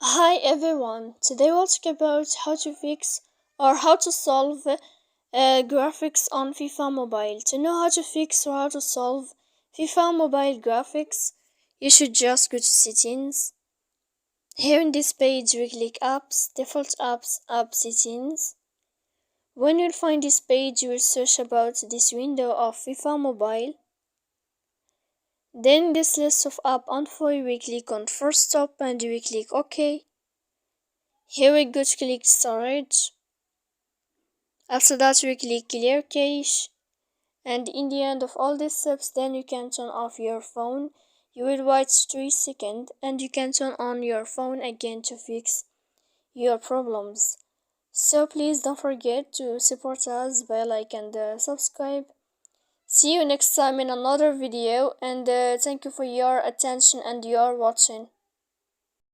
Hi everyone, today we'll talk about how to fix or how to solve graphics on FIFA Mobile. To know how to fix or how to solve FIFA Mobile graphics, you should just go to settings. Here in this page we click apps, default apps, app settings. When you'll find this page you will search about this window of FIFA Mobile. Then this list of app info we click on first stop and we click OK. Here we go to click storage. After that we click clear cache, and in the end of all these steps then you can turn off your phone. You will wait 3 seconds and you can turn on your phone again to fix your problems. So please don't forget to support us by like and subscribe. See you next time in another video, and thank you for your attention and your watching.